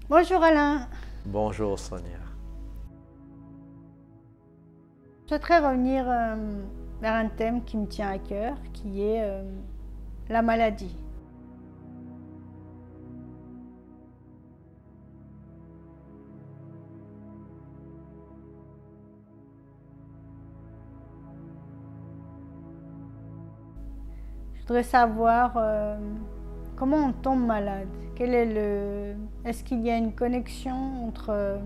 Bonjour Alain, Bonjour Sonia. je souhaiterais revenir vers un thème qui me tient à cœur, qui est la maladie. Je voudrais savoir comment on tombe malade. Est-ce qu'il y a une connexion entre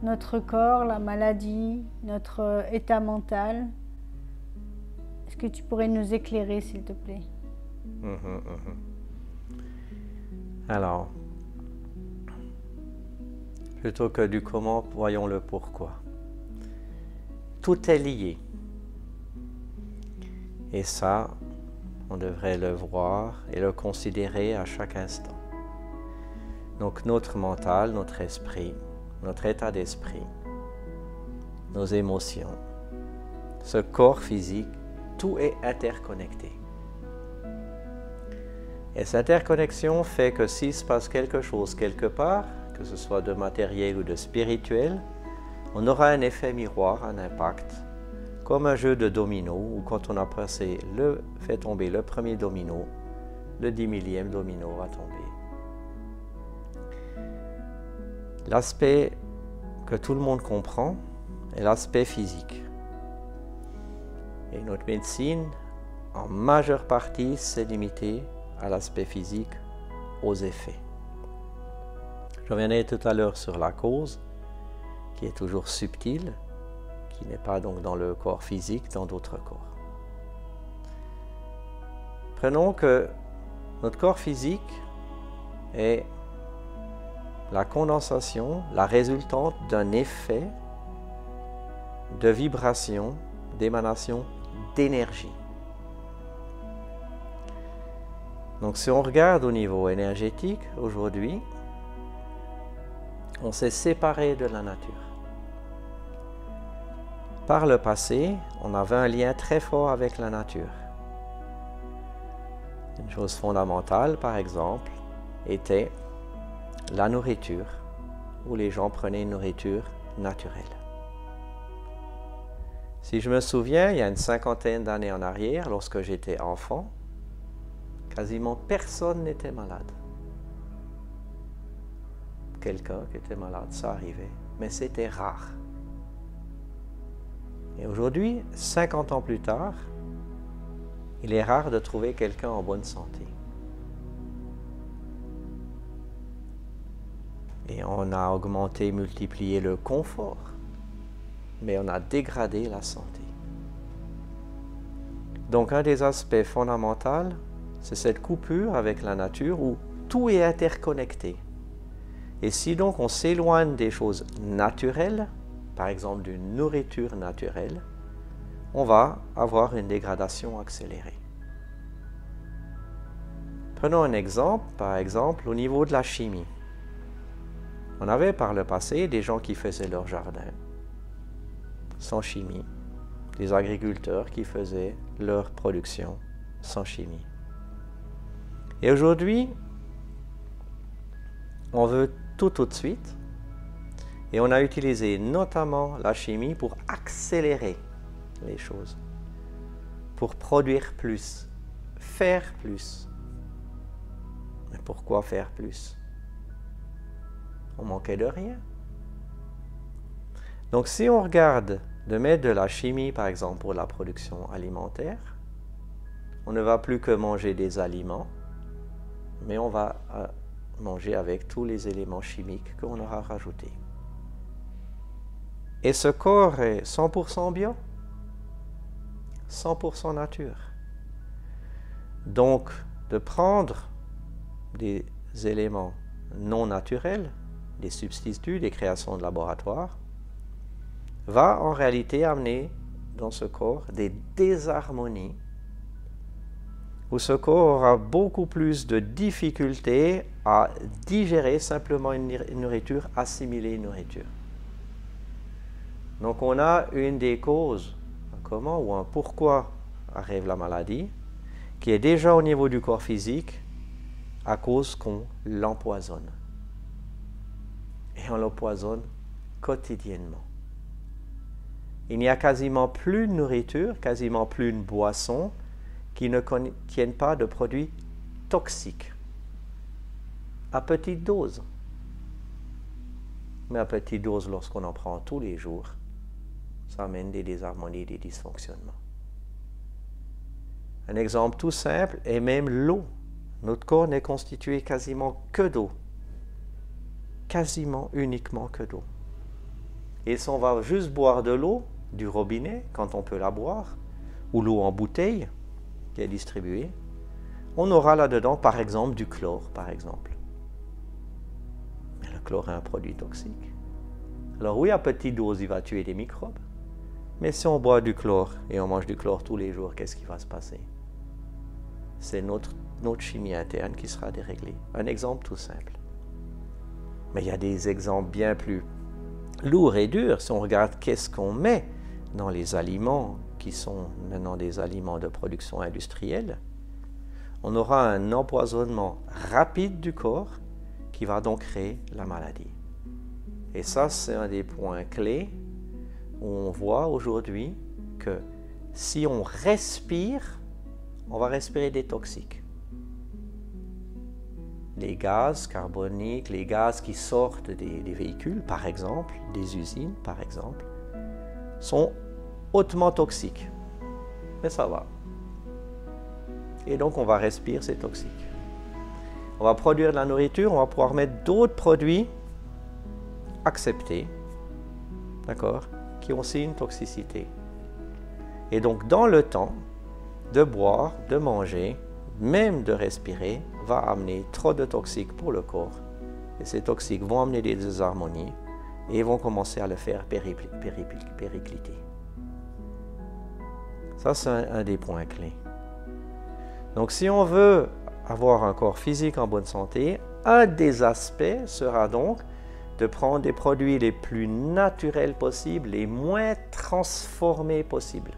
notre corps, la maladie, notre état mental? Est-ce que tu pourrais nous éclairer, s'il te plaît? Alors, plutôt que du comment, voyons le pourquoi. Tout est lié. Et ça, on devrait le voir et le considérer à chaque instant. Donc notre mental, notre esprit, notre état d'esprit, nos émotions, ce corps physique, tout est interconnecté. Et cette interconnexion fait que s'il se passe quelque chose quelque part, que ce soit de matériel ou de spirituel, on aura un effet miroir, un impact, comme un jeu de domino où quand on a fait tomber le premier domino, le 10 millième domino va tomber. L'aspect que tout le monde comprend est l'aspect physique. Et notre médecine, en majeure partie, s'est limitée à l'aspect physique, aux effets. Je reviendrai tout à l'heure sur la cause, qui est toujours subtile, qui n'est pas donc dans le corps physique, dans d'autres corps. Prenons que notre corps physique est la condensation, la résultante d'un effet de vibration, d'émanation d'énergie. Donc si on regarde au niveau énergétique, aujourd'hui, on s'est séparé de la nature. Par le passé, on avait un lien très fort avec la nature. Une chose fondamentale, par exemple, était la nourriture, où les gens prenaient une nourriture naturelle. Si je me souviens, il y a une cinquantaine d'années en arrière, lorsque j'étais enfant, quasiment personne n'était malade. Quelqu'un qui était malade, ça arrivait, mais c'était rare. Et aujourd'hui, 50 ans plus tard, il est rare de trouver quelqu'un en bonne santé. Et on a augmenté, multiplié le confort, mais on a dégradé la santé. Donc un des aspects fondamentaux, c'est cette coupure avec la nature où tout est interconnecté. Et si donc on s'éloigne des choses naturelles, par exemple d'une nourriture naturelle, on va avoir une dégradation accélérée. Prenons un exemple, par exemple au niveau de la chimie. On avait par le passé des gens qui faisaient leur jardin sans chimie, des agriculteurs qui faisaient leur production sans chimie. Et aujourd'hui, on veut tout de suite, et on a utilisé notamment la chimie pour accélérer les choses, pour produire plus, faire plus. Mais pourquoi faire plus? On manquait de rien. Donc si on regarde de mettre de la chimie, par exemple, pour la production alimentaire, on ne va plus que manger des aliments, mais on va manger avec tous les éléments chimiques qu'on aura rajoutés. Et ce corps est 100% bio, 100% nature. Donc, de prendre des éléments non naturels, des substituts, des créations de laboratoire, va en réalité amener dans ce corps des désharmonies, où ce corps aura beaucoup plus de difficultés à digérer simplement une nourriture, assimiler une nourriture. Donc on a une des causes, un comment ou un pourquoi arrive la maladie, qui est déjà au niveau du corps physique, à cause qu'on l'empoisonne. et on l'empoisonne quotidiennement. Il n'y a quasiment plus de nourriture, quasiment plus de boissons qui ne contiennent pas de produits toxiques, à petite dose. Mais à petite dose, lorsqu'on en prend tous les jours, ça amène des désharmonies, des dysfonctionnements. Un exemple tout simple est même l'eau. Notre corps n'est constitué quasiment que d'eau. Quasiment uniquement que d'eau. Et si on va juste boire de l'eau du robinet, quand on peut la boire, ou l'eau en bouteille qui est distribuée, on aura là-dedans, par exemple, du chlore, par exemple. Mais le chlore est un produit toxique. Alors oui, à petite dose, il va tuer des microbes. Mais si on boit du chlore et on mange du chlore tous les jours, qu'est-ce qui va se passer? C'est notre chimie interne qui sera déréglée. Un exemple tout simple. Mais il y a des exemples bien plus lourds et durs. Si on regarde qu'est-ce qu'on met dans les aliments qui sont maintenant des aliments de production industrielle, on aura un empoisonnement rapide du corps qui va donc créer la maladie. Et ça, c'est un des points clés où on voit aujourd'hui que si on respire, on va respirer des toxiques. Les gaz carboniques, les gaz qui sortent des véhicules, par exemple, des usines, par exemple, sont hautement toxiques. Mais ça va. Et donc, on va respirer ces toxiques. On va produire de la nourriture, on va pouvoir mettre d'autres produits acceptés, d'accord, qui ont aussi une toxicité. Et donc, dans le temps, de boire, de manger, même de respirer, va amener trop de toxiques pour le corps. Et ces toxiques vont amener des désharmonies et vont commencer à le faire péricliter. Ça, c'est un des points clés. Donc, si on veut avoir un corps physique en bonne santé, un des aspects sera donc de prendre des produits les plus naturels possibles, les moins transformés possibles.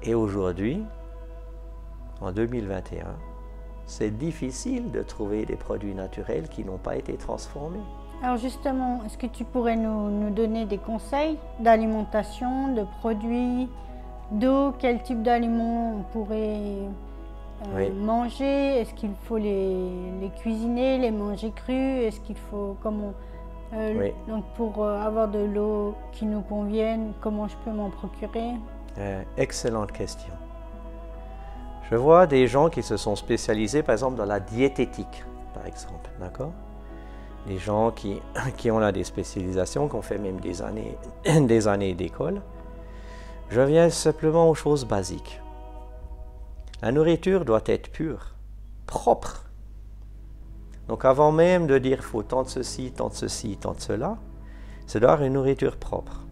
Et aujourd'hui, en 2021, c'est difficile de trouver des produits naturels qui n'ont pas été transformés. Alors justement, est-ce que tu pourrais nous donner des conseils d'alimentation, de produits, d'eau? Quel type d'aliments on pourrait manger? Est-ce qu'il faut les cuisiner, les manger crus? Est-ce qu'il faut donc pour avoir de l'eau qui nous convienne, comment je peux m'en procurer? Excellente question. Je vois des gens qui se sont spécialisés, par exemple, dans la diététique, par exemple, d'accord? Des gens qui ont là des spécialisations, qui ont fait même des années d'école. Je viens simplement aux choses basiques. La nourriture doit être pure, propre. Donc avant même de dire il faut tant de ceci, tant de ceci, tant de cela, c'est d'avoir une nourriture propre.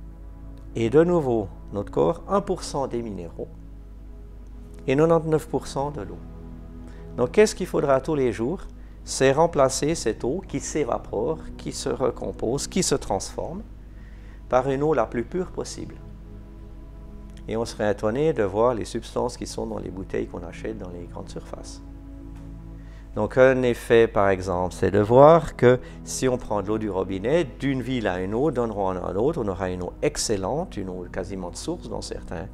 Et de nouveau, notre corps, 1% des minéraux et 99% de l'eau. Donc qu'est-ce qu'il faudra tous les jours? C'est remplacer cette eau qui s'évapore, qui se recompose, qui se transforme par une eau la plus pure possible. Et on serait étonné de voir les substances qui sont dans les bouteilles qu'on achète dans les grandes surfaces. Donc un effet, par exemple, c'est de voir que si on prend de l'eau du robinet, d'une ville à une autre, d'un endroit à un autre, on aura une eau excellente, une eau quasiment de source dans certains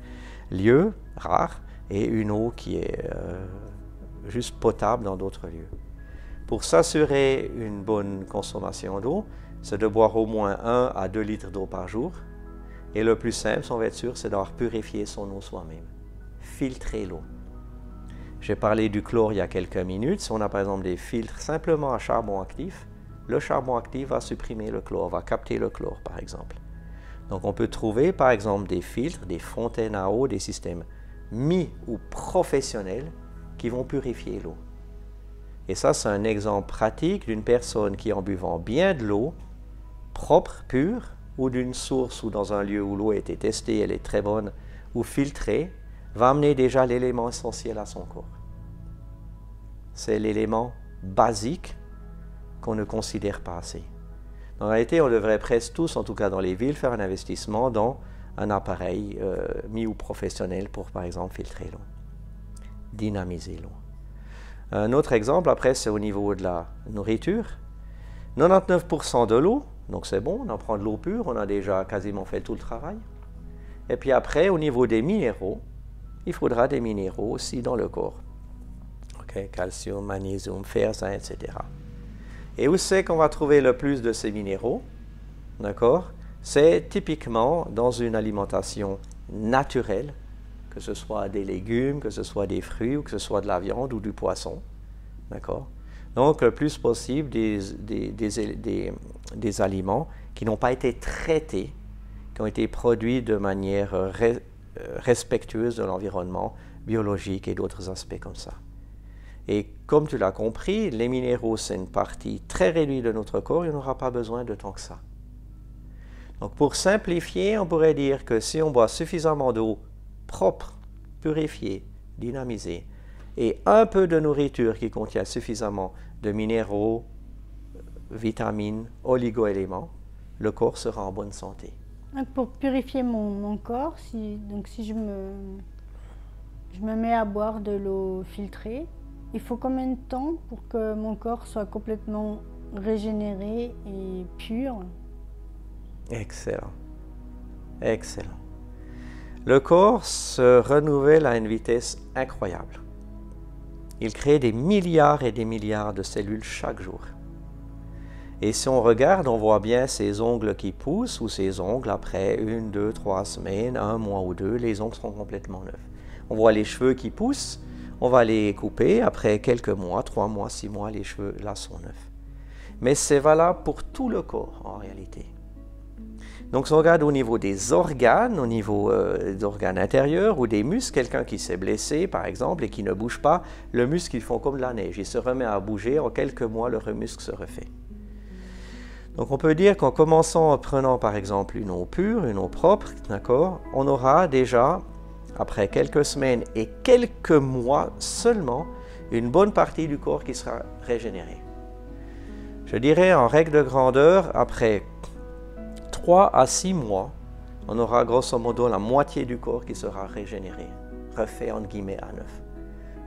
lieux rares, et une eau qui est juste potable dans d'autres lieux. Pour s'assurer une bonne consommation d'eau, c'est de boire au moins 1 à 2 litres d'eau par jour. Et le plus simple, si on veut être sûr, c'est d'avoir purifié son eau soi-même. Filtrer l'eau. J'ai parlé du chlore il y a quelques minutes. Si on a par exemple des filtres simplement à charbon actif, le charbon actif va supprimer le chlore, va capter le chlore par exemple. Donc on peut trouver par exemple des filtres, des fontaines à eau, des systèmes ou professionnels qui vont purifier l'eau. Et ça, c'est un exemple pratique d'une personne qui, en buvant bien de l'eau, propre, pure, ou d'une source ou dans un lieu où l'eau a été testée, elle est très bonne, ou filtrée, va amener déjà l'élément essentiel à son corps. C'est l'élément basique qu'on ne considère pas assez. En réalité, on devrait presque tous, en tout cas dans les villes, faire un investissement dans un appareil ou professionnel pour, par exemple, filtrer l'eau, dynamiser l'eau. Un autre exemple, après, c'est au niveau de la nourriture. 99% de l'eau, donc c'est bon, on en prend de l'eau pure, on a déjà quasiment fait tout le travail. Et puis après, au niveau des minéraux, il faudra des minéraux aussi dans le corps. Okay, calcium, magnésium, fer, zinc, etc. Et où c'est qu'on va trouver le plus de ces minéraux? D'accord? C'est typiquement dans une alimentation naturelle, que ce soit des légumes, que ce soit des fruits, ou que ce soit de la viande ou du poisson. D'accord? Donc, le plus possible des aliments qui n'ont pas été traités, qui ont été produits de manière respectueuse de l'environnement biologique et d'autres aspects comme ça. Et comme tu l'as compris, les minéraux, c'est une partie très réduite de notre corps, il n'y aura pas besoin de tant que ça. Donc, pour simplifier, on pourrait dire que si on boit suffisamment d'eau propre, purifiée, dynamisée, et un peu de nourriture qui contient suffisamment de minéraux, vitamines, oligo-éléments, le corps sera en bonne santé. Pour purifier mon corps, si je me mets à boire de l'eau filtrée, il faut combien de temps pour que mon corps soit complètement régénéré et pur? Excellent. Excellent. Le corps se renouvelle à une vitesse incroyable. Il crée des milliards et des milliards de cellules chaque jour. Et si on regarde, on voit bien ces ongles qui poussent ou ces ongles après 1, 2, 3 semaines, 1 mois ou 2, les ongles seront complètement neufs. On voit les cheveux qui poussent, on va les couper, après quelques mois, 3 mois, 6 mois, les cheveux là sont neufs. Mais c'est valable pour tout le corps en réalité. Donc si on regarde au niveau des organes, au niveau des organes intérieurs ou des muscles, quelqu'un qui s'est blessé par exemple et qui ne bouge pas, le muscle ils font comme de la neige, il se remet à bouger, en quelques mois le muscle se refait. Donc on peut dire qu'en commençant en prenant par exemple une eau pure, une eau propre, d'accord, on aura déjà, après quelques semaines et quelques mois seulement, une bonne partie du corps qui sera régénérée. Je dirais en règle de grandeur, après 3 à 6 mois, on aura grosso modo la moitié du corps qui sera régénéré, refait entre guillemets à neuf.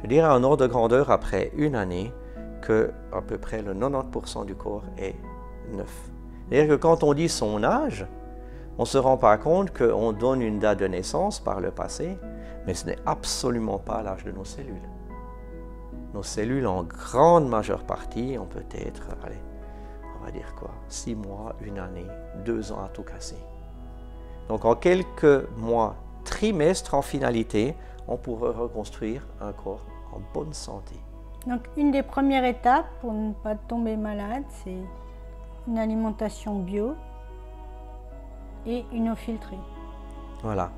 Je dirais en ordre de grandeur, après une année, que à peu près le 90% du corps est neuf. C'est-à-dire que quand on dit son âge, on ne se rend pas compte qu'on donne une date de naissance par le passé, mais ce n'est absolument pas l'âge de nos cellules. Nos cellules, en grande majeure partie, ont peut-être, allez, on va dire quoi, 6 mois, une année, 2 ans à tout casser. Donc en quelques mois, trimestres en finalité, on pourrait reconstruire un corps en bonne santé. Donc une des premières étapes pour ne pas tomber malade, c'est une alimentation bio et une eau filtrée. Voilà.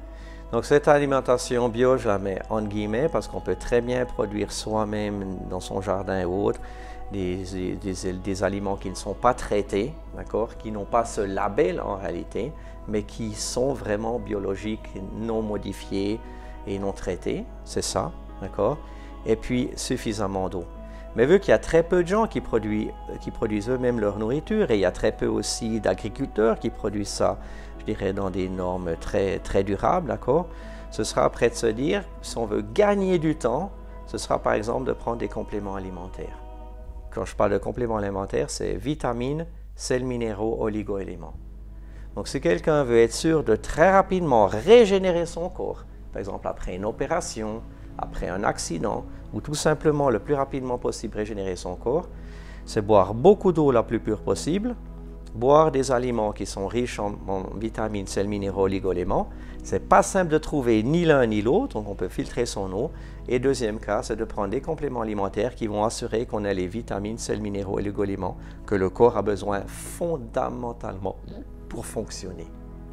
Donc cette alimentation bio, je la mets en guillemets parce qu'on peut très bien produire soi-même dans son jardin ou autre des aliments qui ne sont pas traités, d'accord, qui n'ont pas ce label en réalité, mais qui sont vraiment biologiques, non modifiés et non traités, c'est ça, d'accord, et puis suffisamment d'eau. Mais vu qu'il y a très peu de gens qui produisent eux-mêmes leur nourriture, et il y a très peu aussi d'agriculteurs qui produisent ça, je dirais dans des normes très, très durables, d'accord, ce sera prêt de se dire, si on veut gagner du temps, ce sera par exemple de prendre des compléments alimentaires. Quand je parle de compléments alimentaires, c'est vitamines, sels minéraux, oligo-éléments. Donc si quelqu'un veut être sûr de très rapidement régénérer son corps, par exemple après une opération, après un accident, ou tout simplement le plus rapidement possible régénérer son corps, c'est boire beaucoup d'eau la plus pure possible, boire des aliments qui sont riches en vitamines, sels minéraux, oligo-éléments. C'est pas simple de trouver ni l'un ni l'autre, donc on peut filtrer son eau. Et deuxième cas, c'est de prendre des compléments alimentaires qui vont assurer qu'on a les vitamines, sels minéraux, oligo-éléments que le corps a besoin fondamentalement pour fonctionner.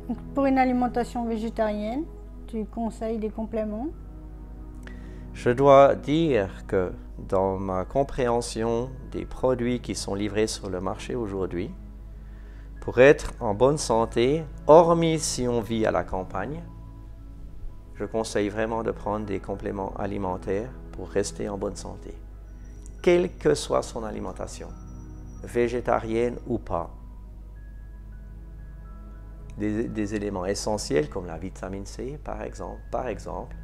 Donc pour une alimentation végétarienne, tu conseilles des compléments? Je dois dire que dans ma compréhension des produits qui sont livrés sur le marché aujourd'hui, pour être en bonne santé, hormis si on vit à la campagne, je conseille vraiment de prendre des compléments alimentaires pour rester en bonne santé, quelle que soit son alimentation, végétarienne ou pas. Des éléments essentiels comme la vitamine C, par exemple,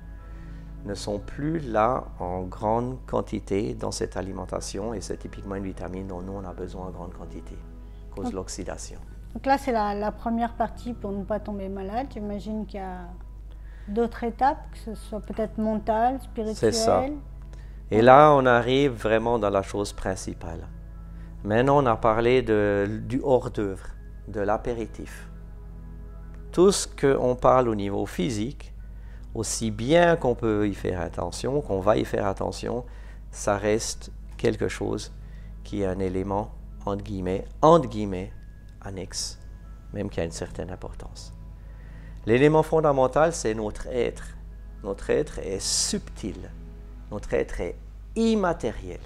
ne sont plus là en grande quantité dans cette alimentation et c'est typiquement une vitamine dont nous on a besoin en grande quantité. cause l'oxydation. Donc là, c'est la première partie pour ne pas tomber malade. J'imagine qu'il y a d'autres étapes, que ce soit peut-être mentale, spirituelle. C'est ça. Et là, on arrive vraiment dans la chose principale. Maintenant, on a parlé du hors-d'œuvre, de l'apéritif. Tout ce qu'on parle au niveau physique, aussi bien qu'on peut y faire attention, qu'on va y faire attention, ça reste quelque chose qui est un élément, entre guillemets, annexe, même qui a une certaine importance. L'élément fondamental, c'est notre être. Notre être est subtil. Notre être est immatériel.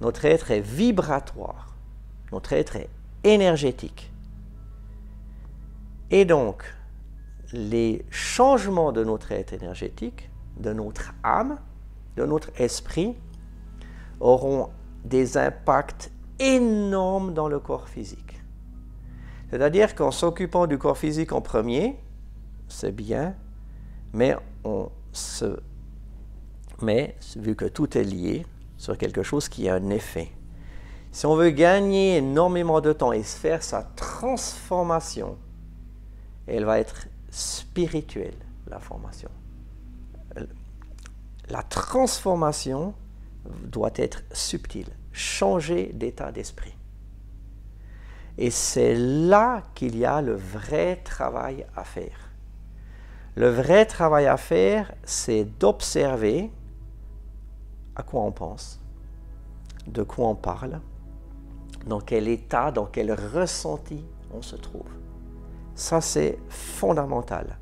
Notre être est vibratoire. Notre être est énergétique. Et donc, les changements de notre être énergétique, de notre âme, de notre esprit, auront des impacts énormes dans le corps physique. C'est-à-dire qu'en s'occupant du corps physique en premier, c'est bien, mais vu que tout est lié sur quelque chose qui a un effet. Si on veut gagner énormément de temps et faire sa transformation, elle va être spirituelle, la formation. La transformation doit être subtile, changer d'état d'esprit. Et c'est là qu'il y a le vrai travail à faire. Le vrai travail à faire, c'est d'observer à quoi on pense, de quoi on parle, dans quel état, dans quel ressenti on se trouve. Ça, c'est fondamental.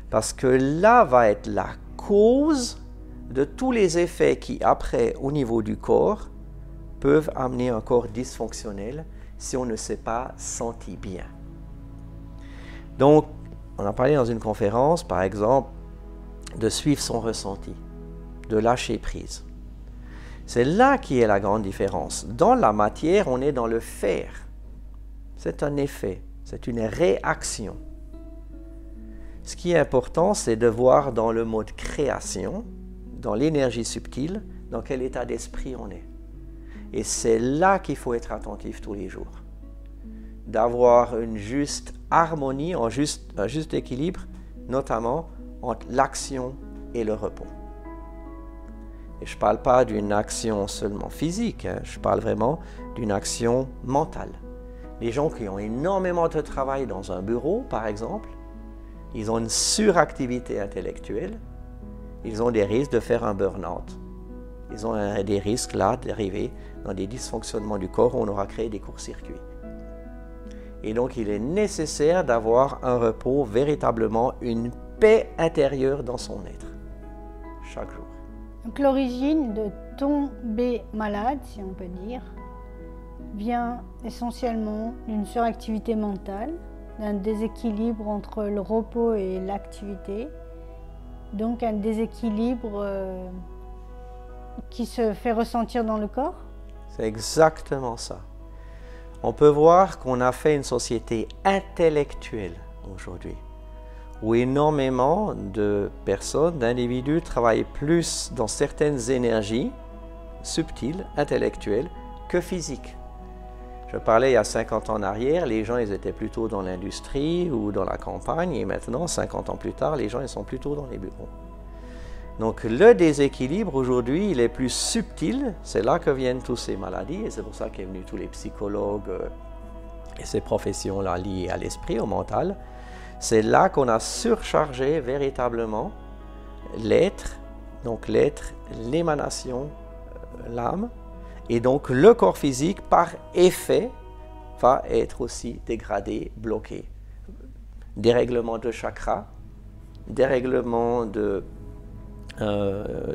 Parce que là va être la cause de tous les effets qui, après, au niveau du corps, peuvent amener un corps dysfonctionnel si on ne s'est pas senti bien. Donc, on a parlé dans une conférence, par exemple, de suivre son ressenti, de lâcher prise. C'est là qui est la grande différence. Dans la matière, on est dans le faire. C'est un effet, c'est une réaction. Ce qui est important, c'est de voir dans le mode création, dans l'énergie subtile, dans quel état d'esprit on est. Et c'est là qu'il faut être attentif tous les jours. D'avoir une juste harmonie, un juste équilibre, notamment entre l'action et le repos. Et je ne parle pas d'une action seulement physique, je parle vraiment d'une action mentale. Les gens qui ont énormément de travail dans un bureau, par exemple, ils ont une suractivité intellectuelle, ils ont des risques de faire un burn-out. Ils ont des risques là d'arriver dans des dysfonctionnements du corps où on aura créé des courts-circuits. Et donc il est nécessaire d'avoir un repos, véritablement une paix intérieure dans son être, chaque jour. Donc l'origine de tomber malade, si on peut dire, vient essentiellement d'une suractivité mentale, d'un déséquilibre entre le repos et l'activité, donc un déséquilibre qui se fait ressentir dans le corps. C'est exactement ça. On peut voir qu'on a fait une société intellectuelle aujourd'hui, où énormément de personnes, d'individus travaillent plus dans certaines énergies subtiles, intellectuelles, que physiques. Je parlais il y a 50 ans en arrière, les gens ils étaient plutôt dans l'industrie ou dans la campagne, et maintenant, 50 ans plus tard, les gens ils sont plutôt dans les bureaux. Donc le déséquilibre aujourd'hui, il est plus subtil, c'est là que viennent toutes ces maladies, et c'est pour ça qu'est venu tous les psychologues et ces professions-là liées à l'esprit, au mental. C'est là qu'on a surchargé véritablement l'être, donc l'être, l'émanation, l'âme, et donc le corps physique, par effet, va être aussi dégradé, bloqué. Dérèglement de chakras, dérèglement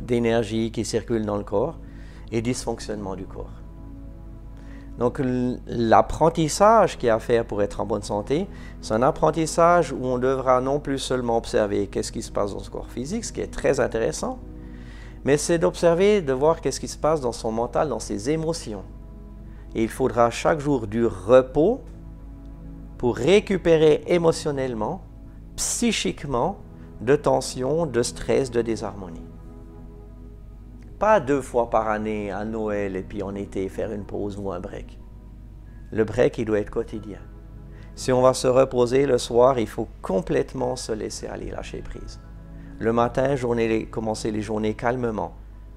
d'énergie qui circule dans le corps et dysfonctionnement du corps. Donc l'apprentissage qu'il y a à faire pour être en bonne santé, c'est un apprentissage où on devra non plus seulement observer qu'est-ce qui se passe dans ce corps physique, ce qui est très intéressant, mais c'est d'observer, de voir qu'est-ce qui se passe dans son mental, dans ses émotions. Et il faudra chaque jour du repos pour récupérer émotionnellement, psychiquement, de tension, de stress, de désharmonie. Pas 2 fois par année à Noël et puis en été faire une pause ou un break. le break, il doit être quotidien. Si on va se reposer le soir, il faut complètement se laisser aller, lâcher prise. Le matin, commencer les journées calmement,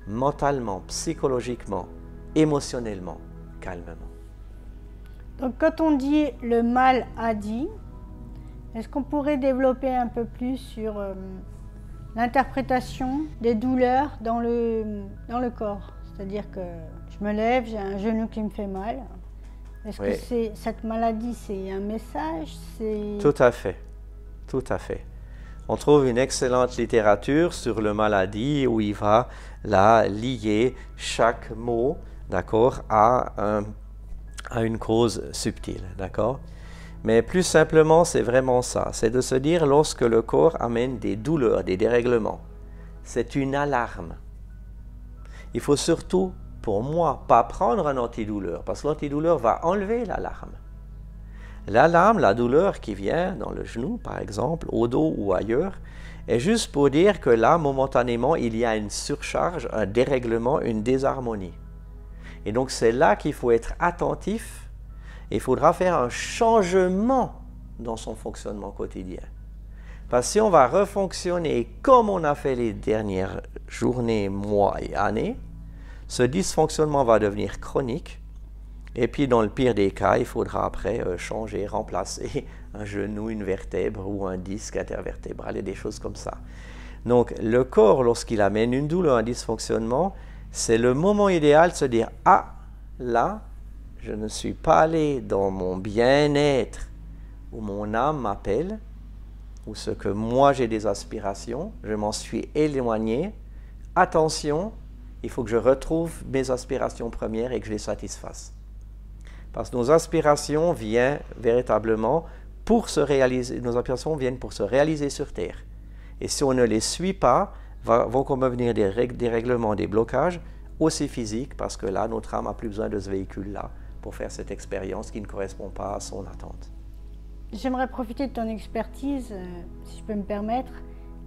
mentalement, psychologiquement, émotionnellement, calmement. Donc quand on dit le mal a dit, est-ce qu'on pourrait développer un peu plus sur l'interprétation des douleurs dans le corps? C'est-à-dire que je me lève, j'ai un genou qui me fait mal. Est-ce que cette maladie, c'est un message? Tout à fait, tout à fait. On trouve une excellente littérature sur la maladie où il va là lier chaque mot, d'accord, à une cause subtile, d'accord? Mais plus simplement, c'est vraiment ça. C'est de se dire, lorsque le corps amène des douleurs, des dérèglements, c'est une alarme. Il faut surtout, pour moi, pas prendre un antidouleur, parce que l'antidouleur va enlever l'alarme. L'alarme, la douleur qui vient dans le genou, par exemple, au dos ou ailleurs, est juste pour dire que là, momentanément, il y a une surcharge, un dérèglement, une désharmonie. Et donc, c'est là qu'il faut être attentif. Il faudra faire un changement dans son fonctionnement quotidien. Parce que si on va refonctionner comme on a fait les dernières journées, mois et années, ce dysfonctionnement va devenir chronique. Et puis, dans le pire des cas, il faudra après changer, remplacer un genou, une vertèbre ou un disque intervertébral et des choses comme ça. Donc, le corps, lorsqu'il amène une douleur, un dysfonctionnement, c'est le moment idéal de se dire « Ah, là, je ne suis pas allé dans mon bien-être où mon âme m'appelle, où ce que moi j'ai des aspirations, je m'en suis éloigné. Attention, il faut que je retrouve mes aspirations premières et que je les satisfasse. » Parce que nos aspirations viennent véritablement pour se réaliser, nos aspirations viennent pour se réaliser sur Terre. Et si on ne les suit pas, vont comme venir des règlements, des blocages, aussi physiques, parce que là, notre âme n'a plus besoin de ce véhicule-là pour faire cette expérience qui ne correspond pas à son attente. J'aimerais profiter de ton expertise, si je peux me permettre.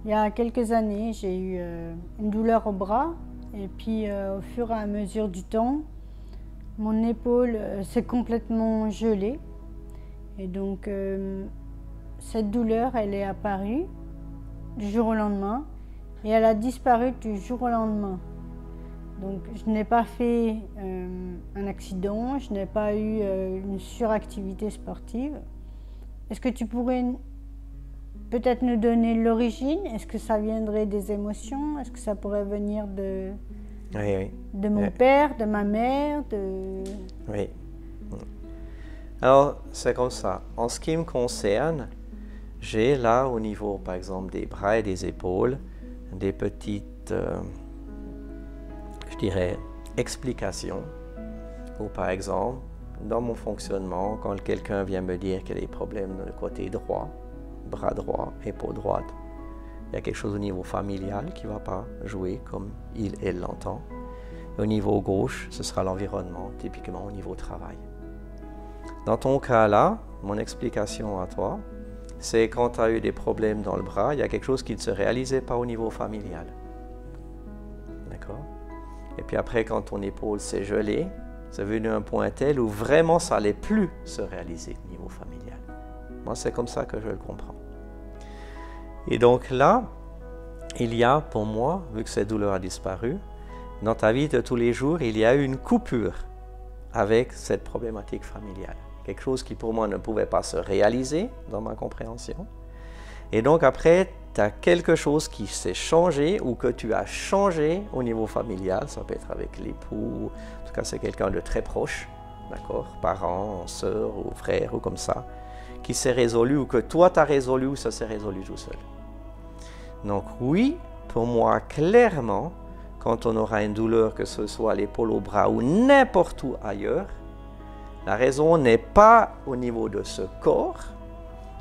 Il y a quelques années, j'ai eu une douleur au bras, et puis au fur et à mesure du temps, mon épaule s'est complètement gelée. Et donc, cette douleur, elle est apparue du jour au lendemain, et elle a disparu du jour au lendemain. Donc, je n'ai pas fait un accident, je n'ai pas eu une suractivité sportive. Est-ce que tu pourrais peut-être nous donner l'origine? Est-ce que ça viendrait des émotions? Est-ce que ça pourrait venir de mon père, de ma mère? Oui. Alors, c'est comme ça. En ce qui me concerne, j'ai là au niveau, par exemple, des bras et des épaules, des petites, je dirais, explications. Ou par exemple, dans mon fonctionnement, quand quelqu'un vient me dire qu'il y a des problèmes dans le côté droit, bras droit, épaule droite, il y a quelque chose au niveau familial qui ne va pas jouer comme elle l'entend. Au niveau gauche, ce sera l'environnement, typiquement au niveau travail. Dans ton cas là, mon explication à toi, c'est quand tu as eu des problèmes dans le bras, il y a quelque chose qui ne se réalisait pas au niveau familial. D'accord? Et puis après, quand ton épaule s'est gelée, c'est venu un point tel où vraiment ça n'allait plus se réaliser au niveau familial. Moi, c'est comme ça que je le comprends. Et donc là, il y a pour moi, vu que cette douleur a disparu, dans ta vie de tous les jours, il y a eu une coupure avec cette problématique familiale. Quelque chose qui pour moi ne pouvait pas se réaliser dans ma compréhension. Et donc après, tu as quelque chose qui s'est changé ou que tu as changé au niveau familial. Ça peut être avec l'époux, en tout cas c'est quelqu'un de très proche, d'accord, parents, sœurs ou frères ou comme ça, qui s'est résolu ou que toi tu as résolu ou ça s'est résolu tout seul. Donc oui, pour moi clairement, quand on aura une douleur, que ce soit à l'épaule, au bras ou n'importe où ailleurs, la raison n'est pas au niveau de ce corps,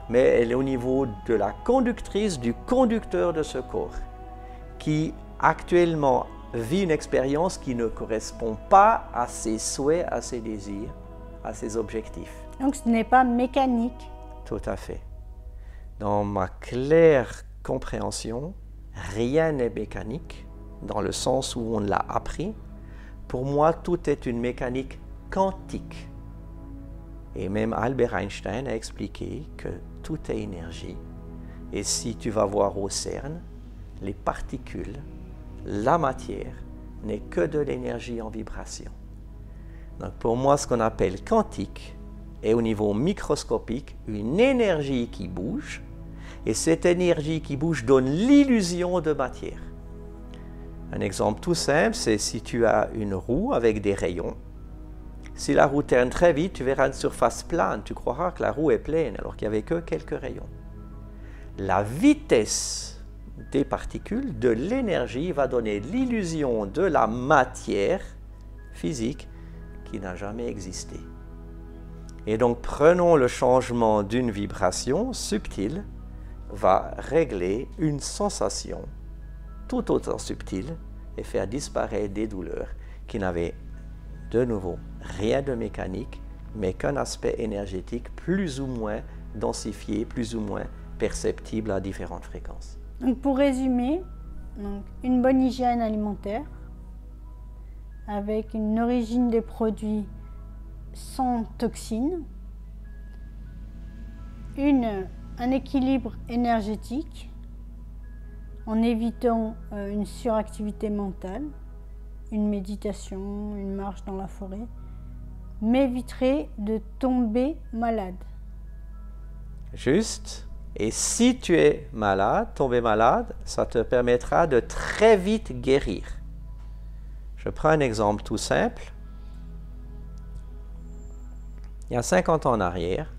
mais elle est au niveau de la conductrice, du conducteur de ce corps, qui actuellement vit une expérience qui ne correspond pas à ses souhaits, à ses désirs, à ses objectifs. Donc ce n'est pas mécanique. Tout à fait. Dans ma claire compréhension, rien n'est mécanique, dans le sens où on l'a appris. Pour moi, tout est une mécanique quantique. Et même Albert Einstein a expliqué que tout est énergie. Et si tu vas voir au CERN, les particules, la matière, n'est que de l'énergie en vibration. Donc pour moi, ce qu'on appelle quantique est au niveau microscopique une énergie qui bouge, et cette énergie qui bouge donne l'illusion de matière. Un exemple tout simple, c'est si tu as une roue avec des rayons. Si la roue tourne très vite, tu verras une surface plane, tu croiras que la roue est pleine alors qu'il n'y avait que quelques rayons. La vitesse des particules, de l'énergie, va donner l'illusion de la matière physique qui n'a jamais existé. Et donc prenons le changement d'une vibration subtile va régler une sensation tout autant subtile et faire disparaître des douleurs qui n'avaient de nouveau rien de mécanique, mais qu'un aspect énergétique plus ou moins densifié, plus ou moins perceptible à différentes fréquences. Donc pour résumer, une bonne hygiène alimentaire avec une origine des produits sans toxines, un équilibre énergétique en évitant une suractivité mentale, une méditation, une marche dans la forêt, m'éviterait de tomber malade. Juste. Et si tu es malade, tomber malade, ça te permettra de très vite guérir. Je prends un exemple tout simple. Il y a 50 ans en arrière,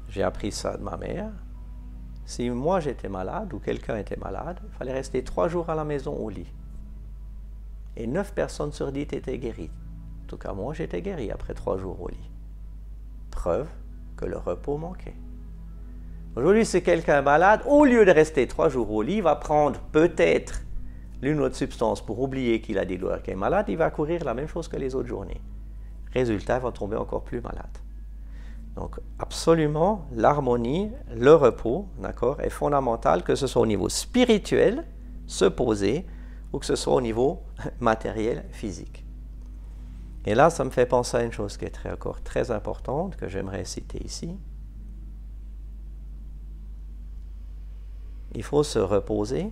j'ai appris ça de ma mère. Si moi j'étais malade ou quelqu'un était malade, il fallait rester 3 jours à la maison au lit. Et 9 personnes sur 10 étaient guéries. En tout cas, moi j'étais guéri après 3 jours au lit. Preuve que le repos manquait. Aujourd'hui, si quelqu'un est malade, au lieu de rester 3 jours au lit, il va prendre peut-être l'une ou autre substance pour oublier qu'il a des douleurs, qu'il est malade, il va courir la même chose que les autres journées. Résultat, il va tomber encore plus malade. Donc, absolument, l'harmonie, le repos, d'accord, est fondamental, que ce soit au niveau spirituel, se poser, ou que ce soit au niveau matériel, physique. Et là, ça me fait penser à une chose qui est encore très importante, que j'aimerais citer ici. Il faut se reposer,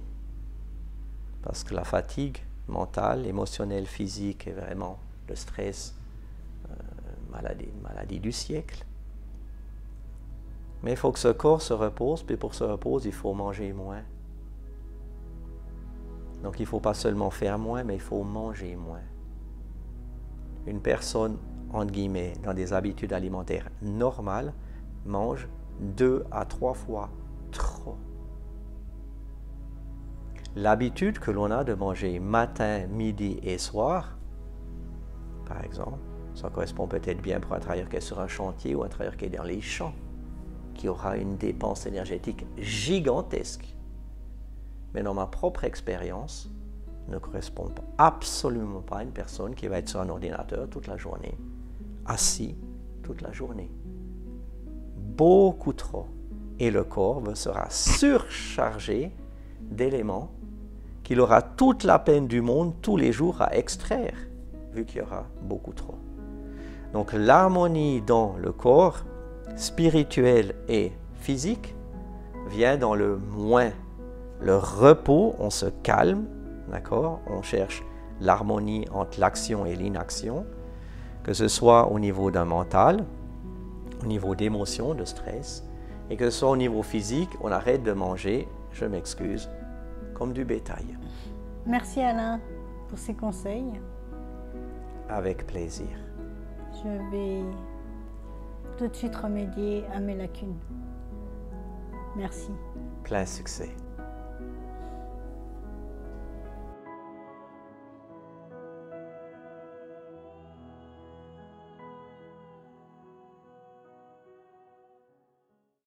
parce que la fatigue mentale, émotionnelle, physique est vraiment le stress, maladie du siècle. Mais il faut que ce corps se repose, puis pour se reposer, il faut manger moins. Donc il ne faut pas seulement faire moins, mais il faut manger moins. Une personne, entre guillemets, dans des habitudes alimentaires normales, mange 2 à 3 fois trop. L'habitude que l'on a de manger matin, midi et soir, par exemple, ça correspond peut-être bien pour un travailleur qui est sur un chantier ou un travailleur qui est dans les champs, qui aura une dépense énergétique gigantesque. Mais dans ma propre expérience, ne correspond absolument pas à une personne qui va être sur un ordinateur toute la journée, assis toute la journée. Beaucoup trop. Et le corps sera surchargé d'éléments qu'il aura toute la peine du monde tous les jours à extraire, vu qu'il y aura beaucoup trop. Donc l'harmonie dans le corps, spirituel et physique, vient dans le moins. Le repos, on se calme, d'accord? On cherche l'harmonie entre l'action et l'inaction, que ce soit au niveau d'un mental, au niveau d'émotion, de stress, et que ce soit au niveau physique, on arrête de manger, je m'excuse, comme du bétail. Merci Alain pour ces conseils. Avec plaisir. Je vais tout de suite remédier à mes lacunes. Merci. Plein succès.